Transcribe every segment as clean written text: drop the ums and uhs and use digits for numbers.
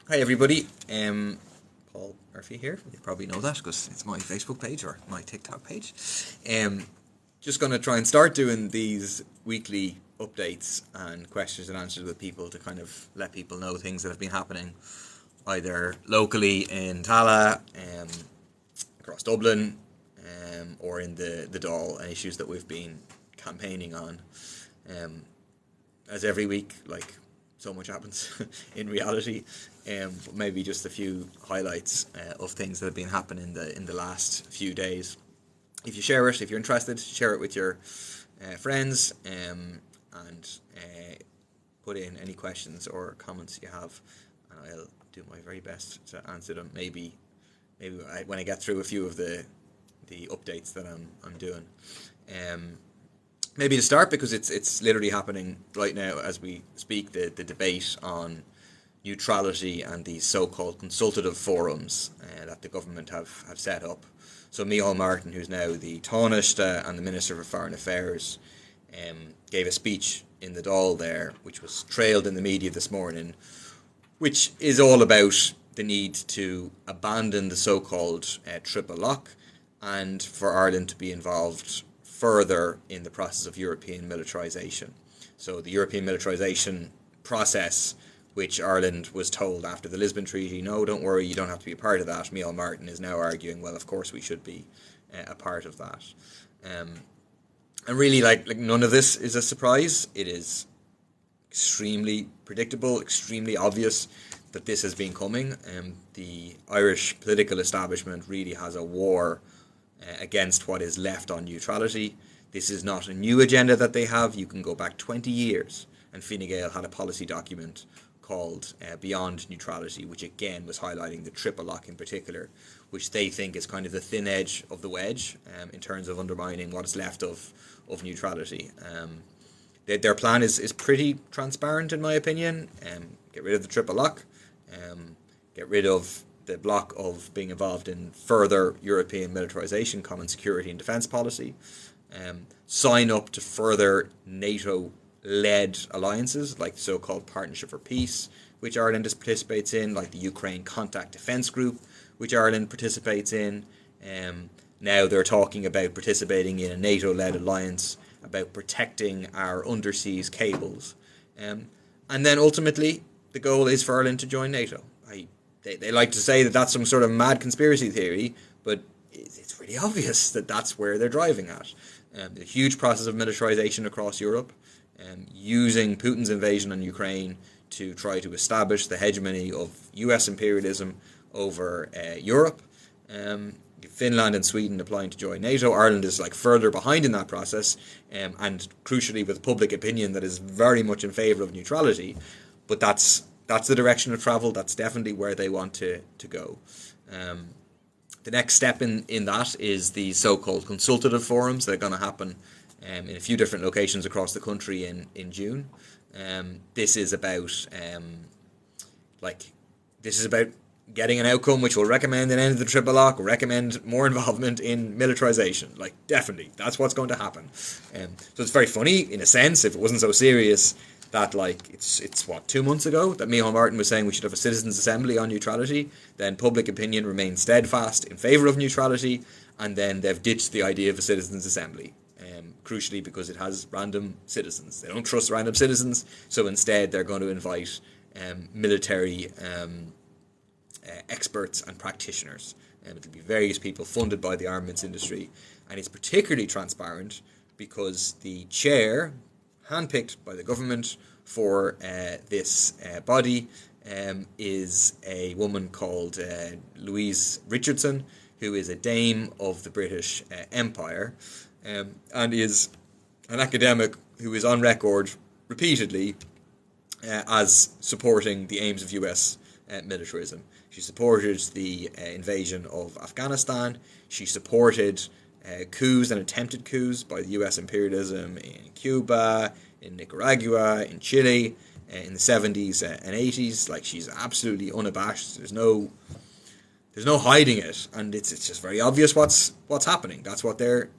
Hi everybody, Paul Murphy here. You probably know that because it's my Facebook page or my TikTok page. Um, just going to try and start doing these weekly updates and questions and answers with people to kind of let people know things that have been happening either locally in Tala, across Dublin, or in the Dáil, and issues that we've been campaigning on. Um, as every week, like so much happens in reality. But maybe just a few highlights of things that have been happening in the last few days. If you share it, if you're interested, share it with your friends, and put in any questions or comments you have, and I'll do my very best to answer them. Maybe when I get through a few of the updates that I'm doing. Um, Maybe to start, because it's literally happening right now as we speak, the debate on neutrality and these so-called consultative forums that the government have set up. So Micheál Martin, who's now the Taoiseach and the Minister for Foreign Affairs, gave a speech in the Dáil there, which was trailed in the media this morning, which is all about the need to abandon the so-called triple lock and for Ireland to be involved further in the process of European militarisation. So the European militarisation process, which Ireland was told after the Lisbon Treaty, no, don't worry, you don't have to be a part of that. Micheál Martin is now arguing, well, of course we should be a part of that. Um, and really, like none of this is a surprise. It is extremely predictable, extremely obvious that this has been coming. The Irish political establishment really has a war against what is left on neutrality. This is not a new agenda that they have. You can go back 20 years, and Fine Gael had a policy document called Beyond Neutrality, which again was highlighting the triple lock in particular, which they think is kind of the thin edge of the wedge in terms of undermining what is left of neutrality. Their plan is pretty transparent, in my opinion. Get rid of the triple lock, get rid of the block of being involved in further European militarisation, common security and defence policy, sign up to further NATO-led alliances like the so-called Partnership for Peace, which Ireland participates in, like the Ukraine Contact Defence Group, which Ireland participates in. Now they're talking about participating in a NATO-led alliance about protecting our underseas cables. And then ultimately, the goal is for Ireland to join NATO. They like to say that that's some sort of mad conspiracy theory, but it's really obvious that that's where they're driving at. The huge process of militarization across Europe, using Putin's invasion on Ukraine to try to establish the hegemony of US imperialism over Europe. Finland and Sweden applying to join NATO. Ireland is like further behind in that process, and crucially with public opinion that is very much in favour of neutrality. But that's the direction of travel. That's definitely where they want to go. The next step in that is the so-called consultative forums that are going to happen in a few different locations across the country in June. This is about getting an outcome which will recommend an end of the triple lock, recommend more involvement in militarization. Like, definitely, that's what's going to happen. So it's very funny, in a sense, if it wasn't so serious, that like it's what, 2 months ago that Micheál Martin was saying we should have a citizens' assembly on neutrality. Then public opinion remained steadfast in favour of neutrality, and then they've ditched the idea of a citizens' assembly. Crucially, because it has random citizens. They don't trust random citizens, so instead they're going to invite military experts and practitioners. It'll be various people funded by the armaments industry, and it's particularly transparent because the chair, handpicked by the government for this body, is a woman called Louise Richardson, who is a dame of the British Empire, and is an academic who is on record repeatedly as supporting the aims of US militarism. She supported the invasion of Afghanistan. She supported coups and attempted coups by the US imperialism in Cuba, in Nicaragua, in Chile, in the 70s and 80s. Like, she's absolutely unabashed. There's no hiding it, and it's just very obvious what's happening. That's what they're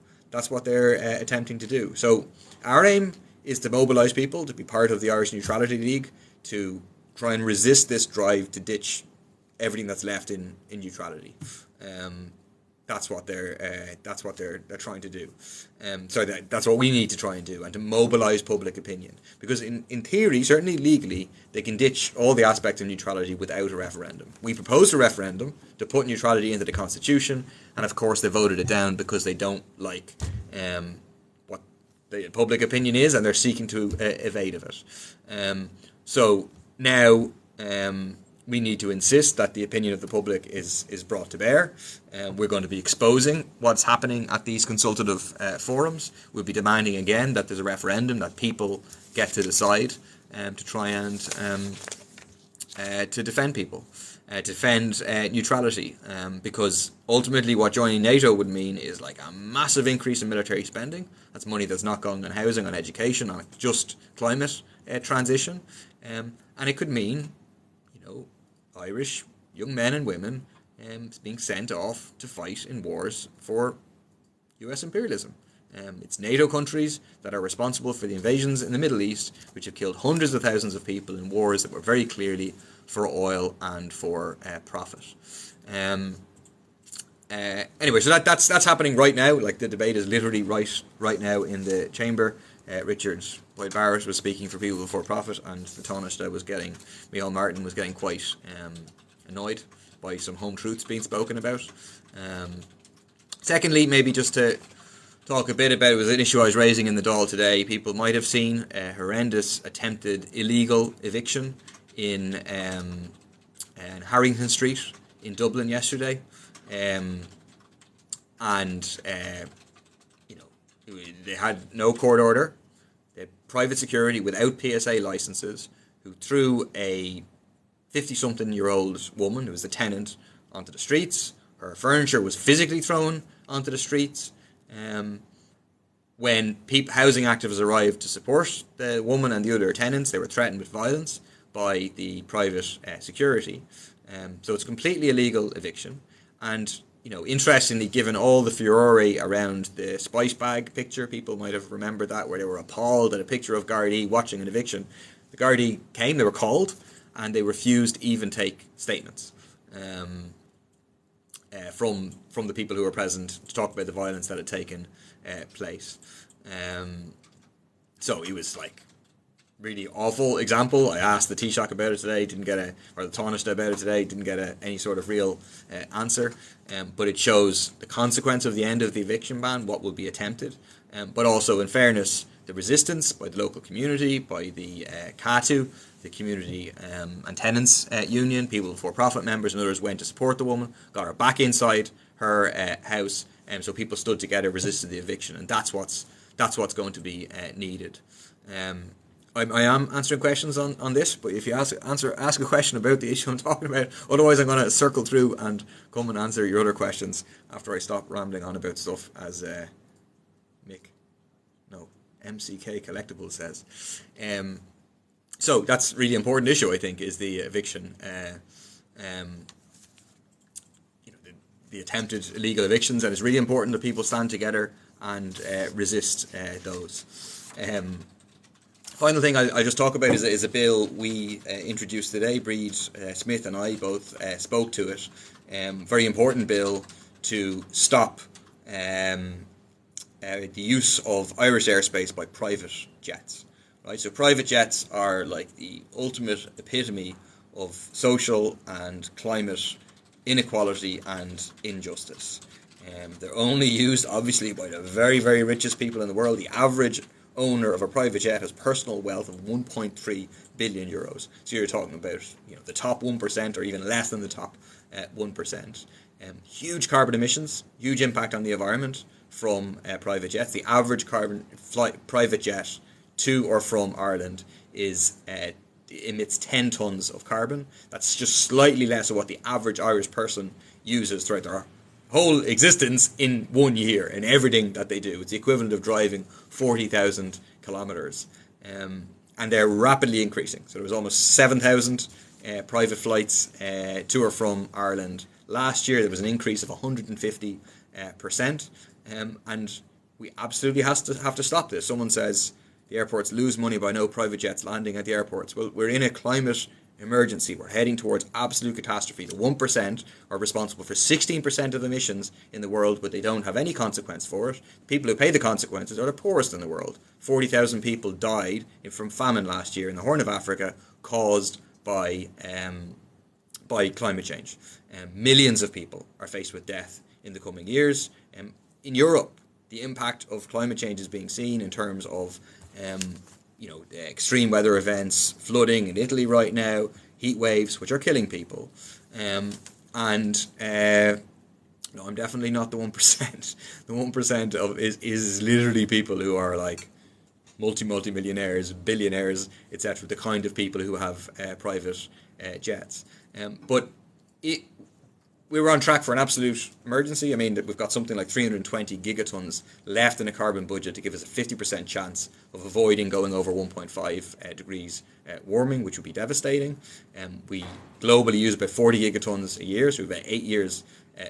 attempting to do. So our aim is to mobilise people to be part of the Irish Neutrality League, to try and resist this drive to ditch everything that's left in neutrality. That's what they're trying to do. That's what we need to try and do, and to mobilise public opinion. Because in theory, certainly legally, they can ditch all the aspects of neutrality without a referendum. We proposed a referendum to put neutrality into the constitution, and of course they voted it down because they don't like what the public opinion is, and they're seeking to evade of it. So now we need to insist that the opinion of the public is brought to bear. We're going to be exposing what's happening at these consultative forums. We'll be demanding again that there's a referendum, that people get to decide to try and to defend people, defend neutrality, because ultimately what joining NATO would mean is like a massive increase in military spending. That's money that's not going on housing, on education, on a just climate transition, and it could mean, Irish young men and women being sent off to fight in wars for US imperialism. It's NATO countries that are responsible for the invasions in the Middle East, which have killed hundreds of thousands of people in wars that were very clearly for oil and for profit. Anyway, so that's happening right now. Like, the debate is literally right now in the chamber. Richard Boyd Barrett was speaking for People Before Profit, and the Taoiseach Micheál Martin was getting quite annoyed by some home truths being spoken about. Secondly, maybe just to talk a bit about, it was an issue I was raising in the Dáil today. People might have seen a horrendous attempted illegal eviction in Harrington Street in Dublin yesterday, they had no court order. They had private security without PSA licenses, who threw a 50-something-year-old woman who was a tenant onto the streets. Her furniture was physically thrown onto the streets. When housing activists arrived to support the woman and the other tenants, they were threatened with violence by the private security. So it's a completely illegal eviction. And interestingly, given all the furore around the spice bag picture, people might have remembered that, where they were appalled at a picture of Gardaí watching an eviction. The Gardaí came, they were called, and they refused to even take statements from the people who were present to talk about the violence that had taken place. So it was like really awful example. I asked the Taoiseach about it today, or the Taoiseach about it today, didn't get any sort of real answer. But it shows the consequence of the end of the eviction ban, what will be attempted. But also, in fairness, the resistance by the local community, by the CATU, the Community and Tenants Union, People Before Profit members and others went to support the woman, got her back inside her house, so people stood together, resisted the eviction, and that's what's going to be needed. I am answering questions on this, but if you ask a question about the issue I'm talking about, otherwise I'm going to circle through and come and answer your other questions after I stop rambling on about stuff, as MCK Collectibles says. So that's a really important issue, I think, is the eviction, the attempted illegal evictions, and it's really important that people stand together and resist those. Final thing I just talk about is a bill we introduced today. Breed Smith and I both spoke to it. Very important bill to stop the use of Irish airspace by private jets. Right, so private jets are like the ultimate epitome of social and climate inequality and injustice. They're only used, obviously, by the very, very richest people in the world. The average owner of a private jet has personal wealth of 1.3 billion euros. So you're talking about the top 1% or even less than the top 1%. Huge carbon emissions, huge impact on the environment from private jets. The average private jet to or from Ireland emits 10 tonnes of carbon. That's just slightly less of what the average Irish person uses throughout their whole existence in 1 year, in everything that they do. It's the equivalent of driving 40,000 kilometres. And they're rapidly increasing. So there was almost 7,000 private flights to or from Ireland last year. There was an increase of 150%. And we absolutely have to stop this. Someone says the airports lose money by no private jets landing at the airports. Well, we're in a climate emergency. We're heading towards absolute catastrophe. The 1% are responsible for 16% of emissions in the world, but they don't have any consequence for it. People who pay the consequences are the poorest in the world. 40,000 people died from famine last year in the Horn of Africa, caused by climate change. Millions of people are faced with death in the coming years. In Europe, the impact of climate change is being seen in terms of extreme weather events, flooding in Italy right now, heat waves, which are killing people. I'm definitely not the 1%. The 1% is literally people who are like multi-millionaires, billionaires, etc. The kind of people who have private jets. But we were on track for an absolute emergency. I mean, we've got something like 320 gigatons left in a carbon budget to give us a 50% chance of avoiding going over 1.5 degrees warming, which would be devastating. We globally use about 40 gigatons a year, so we've about 8 years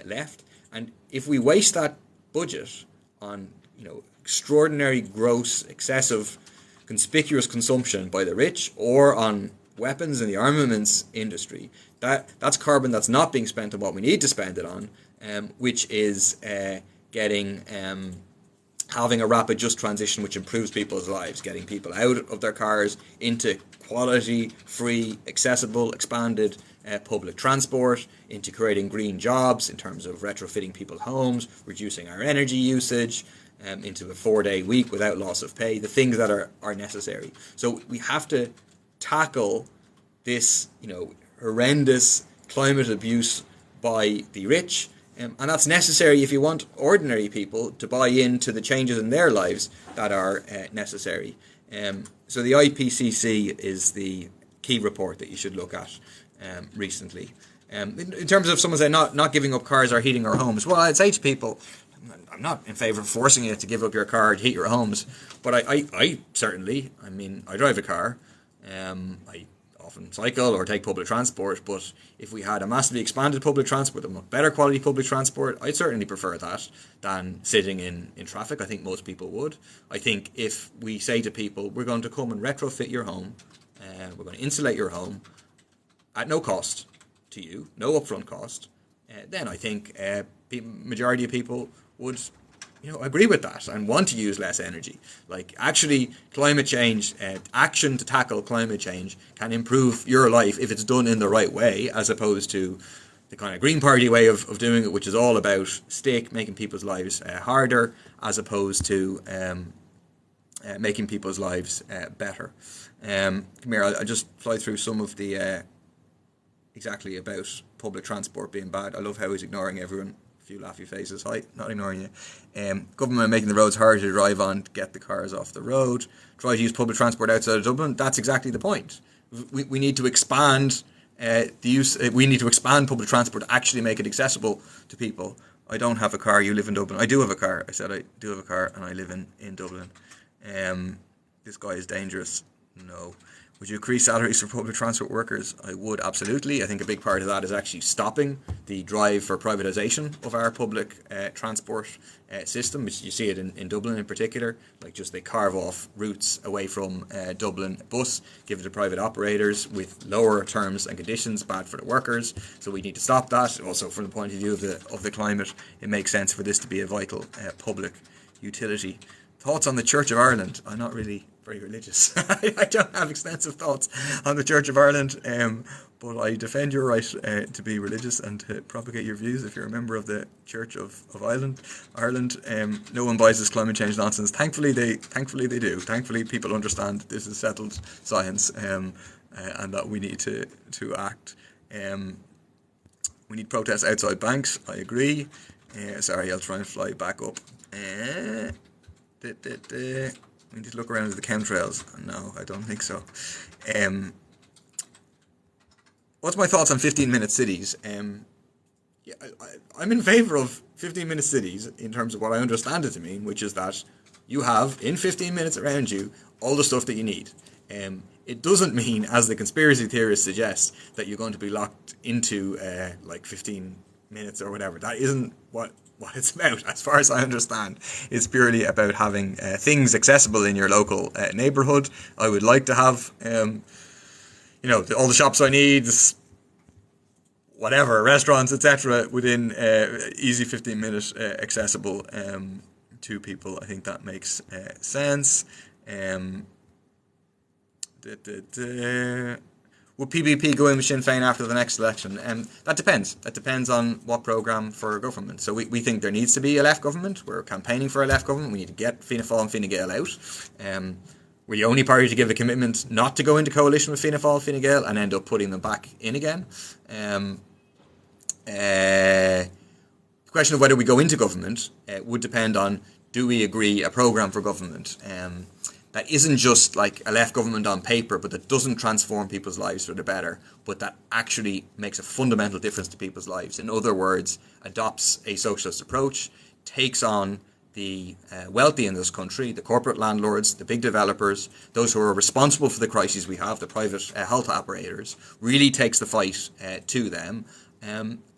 left. And if we waste that budget on, extraordinary, gross, excessive, conspicuous consumption by the rich, or on weapons in the armaments industry, that's carbon that's not being spent on what we need to spend it on, which is having a rapid just transition which improves people's lives, getting people out of their cars into quality, free, accessible, expanded public transport, into creating green jobs in terms of retrofitting people's homes, reducing our energy usage, into a 4-day week without loss of pay, the things that are necessary. So we have to tackle this, horrendous climate abuse by the rich, and that's necessary if you want ordinary people to buy into the changes in their lives that are necessary. So the IPCC is the key report that you should look at recently. In terms of someone saying not giving up cars or heating our homes, well, I'd say to people, I'm not in favour of forcing you to give up your car to heat your homes, but I certainly, I drive a car. I often cycle or take public transport, but if we had a massively expanded public transport, a much better quality public transport, I'd certainly prefer that than sitting in traffic. I think most people would. I think if we say to people, we're going to come and retrofit your home, we're going to insulate your home at no cost to you, no upfront cost, then I think majority of people would agree with that and want to use less energy. Like, actually, climate change, action to tackle climate change can improve your life if it's done in the right way, as opposed to the kind of Green Party way of doing it, which is all about making people's lives harder, as opposed to making people's lives better. Come here, I'll just fly through some of the exactly about public transport being bad. I love how he's ignoring everyone. A few laughy faces. Hi, not ignoring you. Government making the roads harder to drive on to get the cars off the road. Try to use public transport outside of Dublin. That's exactly the point. We need to expand the use. We need to expand public transport to actually make it accessible to people. I don't have a car. You live in Dublin. I do have a car. I said I do have a car, and I live in Dublin. This guy is dangerous. No. Would you increase salaries for public transport workers? I would, absolutely. I think a big part of that is actually stopping the drive for privatisation of our public transport system, which you see it in Dublin in particular. Like, just they carve off routes away from Dublin bus, give it to private operators with lower terms and conditions, bad for the workers. So we need to stop that. Also, from the point of view of the climate, it makes sense for this to be a vital public utility. Thoughts on the Church of Ireland? I'm not really very religious. I don't have extensive thoughts on the Church of Ireland, but I defend your right to be religious and to propagate your views if you're a member of the Church of Ireland. No one buys this climate change nonsense. Thankfully they do. Thankfully people understand this is settled science, and that we need to act. We need protests outside banks. I agree. Sorry, I'll try and fly back up. We need to look around at the chemtrails. No, I don't think so. What's my thoughts on 15-minute cities? I'm in favour of 15-minute cities in terms of what I understand it to mean, which is that you have, in 15 minutes around you, all the stuff that you need. It doesn't mean, as the conspiracy theorists suggest, that you're going to be locked into 15 minutes or whatever. That isn't what it's about, as far as I understand. It's purely about having things accessible in your local neighbourhood. I would like to have all the shops I need, whatever, restaurants, etc., within easy 15-minute accessible to people. I think that makes sense. Will PBP go in with Sinn Féin after the next election? That depends. That depends on what programme for government. So we think there needs to be a left government. We're campaigning for a left government. We need to get Fianna Fáil and Fine Gael out. We're the only party to give a commitment not to go into coalition with Fianna Fáil and Fine Gael and end up putting them back in again. The question of whether we go into government would depend on, do we agree a programme for government that isn't just like a left government on paper, but that doesn't transform people's lives for the better, but that actually makes a fundamental difference to people's lives. In other words, adopts a socialist approach, takes on the wealthy in this country, the corporate landlords, the big developers, those who are responsible for the crises we have, the private health operators, really takes the fight to them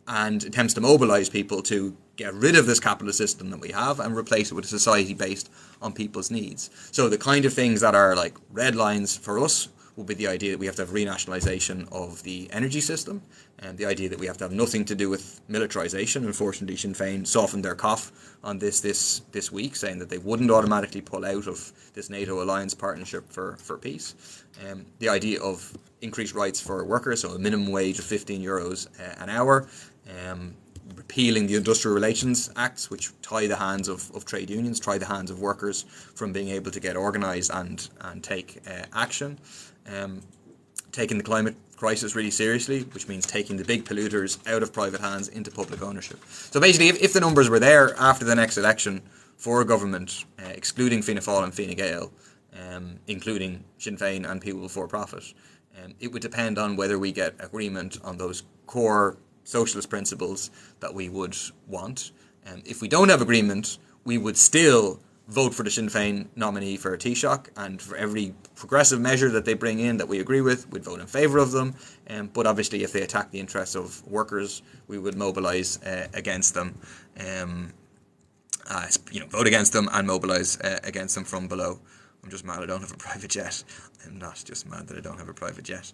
and attempts to mobilise people to get rid of this capitalist system that we have and replace it with a society based on people's needs. So the kind of things that are like red lines for us will be the idea that we have to have renationalisation of the energy system, and the idea that we have to have nothing to do with militarisation. Unfortunately, Sinn Féin softened their cough on this week, saying that they wouldn't automatically pull out of this NATO alliance partnership for peace. The idea of increased rights for workers, so a minimum wage of €15 an hour, repealing the Industrial Relations Acts, which tie the hands of trade unions, tie the hands of workers from being able to get organised and take action. Taking the climate crisis really seriously, which means taking the big polluters out of private hands into public ownership. So basically, if the numbers were there after the next election for a government, excluding Fianna Fáil and Fine Gael, including Sinn Féin and People Before Profit, it would depend on whether we get agreement on those core socialist principles that we would want. If we don't have agreement, we would still vote for the Sinn Féin nominee for a Taoiseach, and for every progressive measure that they bring in that we agree with, we'd vote in favour of them. But obviously, if they attack the interests of workers, we would mobilise against them. Vote against them and mobilise against them from below. I'm just mad I don't have a private jet. I'm not just mad that I don't have a private jet.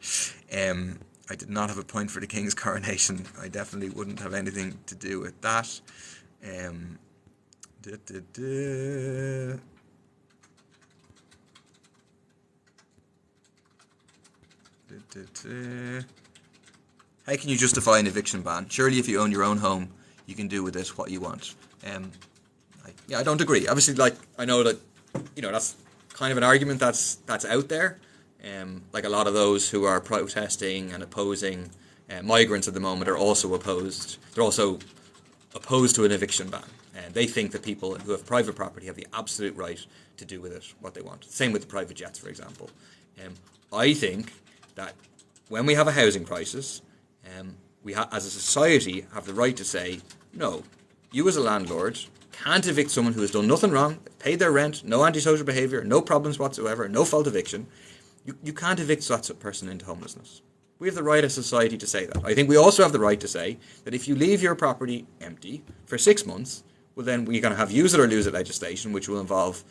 I did not have a point for the King's coronation. I definitely wouldn't have anything to do with that. How can you justify an eviction ban? Surely if you own your own home, you can do with it what you want. I don't agree. Obviously, I know that, that's kind of an argument that's out there. Like a lot of those who are protesting and opposing migrants at the moment are also opposed. They're also opposed to an eviction ban. And they think that people who have private property have the absolute right to do with it what they want. Same with the private jets, for example. I think that when we have a housing crisis, we as a society have the right to say, no, you as a landlord can't evict someone who has done nothing wrong, paid their rent, no antisocial behaviour, no problems whatsoever, no fault eviction. You can't evict that person into homelessness. We have the right as society to say that. I think we also have the right to say that if you leave your property empty for 6 months, well then we're going to have use it or lose it legislation, which will involve,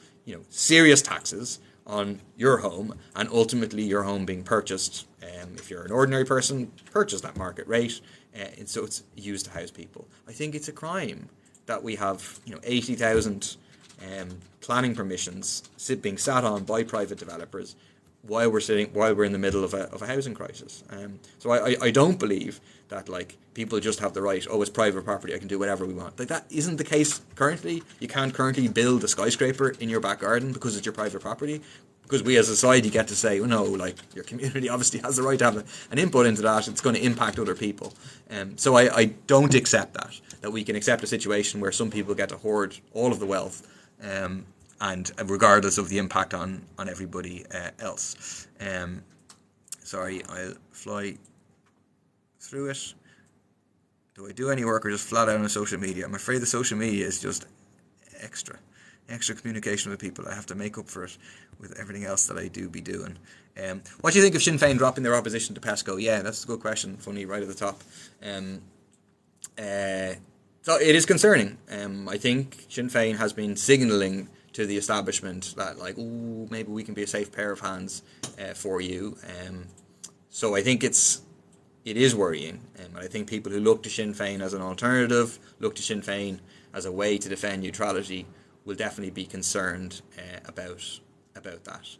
serious taxes on your home, and ultimately your home being purchased. If you're an ordinary person, purchase that market rate, and so it's used to house people. I think it's a crime that we have 80,000 planning permissions being sat on by private developers while we're in the middle of a housing crisis. So I don't believe that people just have the right, it's private property, I can do whatever we want. That isn't the case currently. You can't currently build a skyscraper in your back garden because it's your private property, because we as a society get to say, your community obviously has the right to have an input into that. It's going to impact other people. So I don't accept that we can accept a situation where some people get to hoard all of the wealth, and regardless of the impact on everybody else. Sorry, I'll fly through it. Do I do any work or just flat out on social media? I'm afraid the social media is just extra communication with people. I have to make up for it with everything else that I do be doing. What do you think of Sinn Féin dropping their opposition to PESCO? Yeah, that's a good question. Funny, right at the top. So it is concerning. I think Sinn Féin has been signalling to the establishment that maybe we can be a safe pair of hands for you. So I think it is worrying, and I think people who look to Sinn Féin as an alternative, look to Sinn Féin as a way to defend neutrality, will definitely be concerned about that.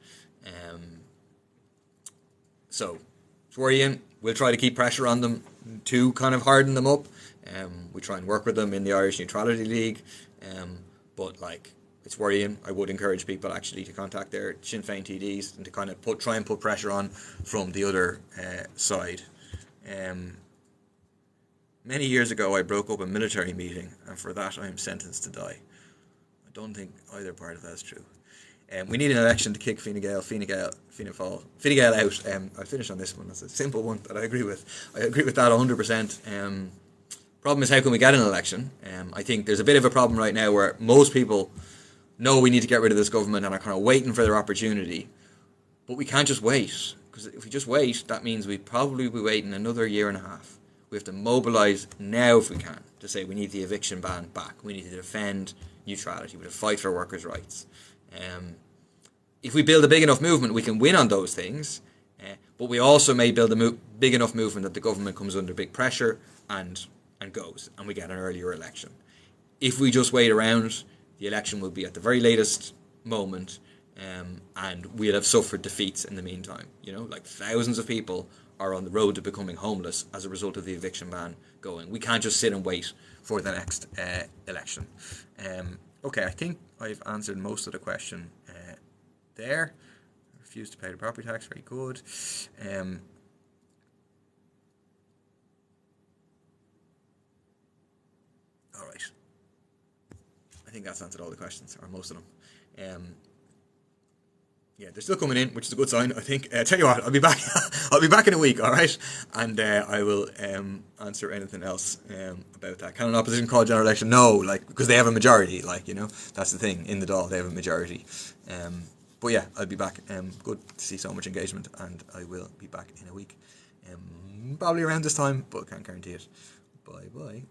So it's worrying. We'll try to keep pressure on them to kind of harden them up. We try and work with them in the Irish Neutrality League, but like, it's worrying. I would encourage people actually to contact their Sinn Féin TDs and to kind of try and put pressure on from the other side. Many years ago, I broke up a military meeting, and for that, I am sentenced to die. I don't think either part of that is true. We need an election to kick Fine Gael out. I'll finish on this one. It's a simple one that I agree with. I agree with that 100%. Problem is, how can we get an election? I think there's a bit of a problem right now where most people know we need to get rid of this government and are kind of waiting for their opportunity. But we can't just wait, because if we just wait, that means we'd probably be waiting another year and a half. We have to mobilise now if we can to say we need the eviction ban back. We need to defend neutrality. We have to fight for workers' rights. If we build a big enough movement, we can win on those things. But we also may build a big enough movement that the government comes under big pressure and goes, and we get an earlier election. If we just wait around, the election will be at the very latest moment, and we'll have suffered defeats in the meantime. You know, like thousands of people are on the road to becoming homeless as a result of the eviction ban going. We can't just sit and wait for the next election. Okay, I think I've answered most of the question there. Refuse to pay the property tax, very good. All right. I think that's answered all the questions, or most of them. Yeah, they're still coming in, which is a good sign, I think. Tell you what, I'll be back. I'll be back in a week, all right, and I will answer anything else about that. Can an opposition call general election? No, like, because they have a majority. Like, you know, that's the thing. In the Dáil, they have a majority. But yeah, I'll be back. Good to see so much engagement, and I will be back in a week. Probably around this time, but can't guarantee it. Bye bye.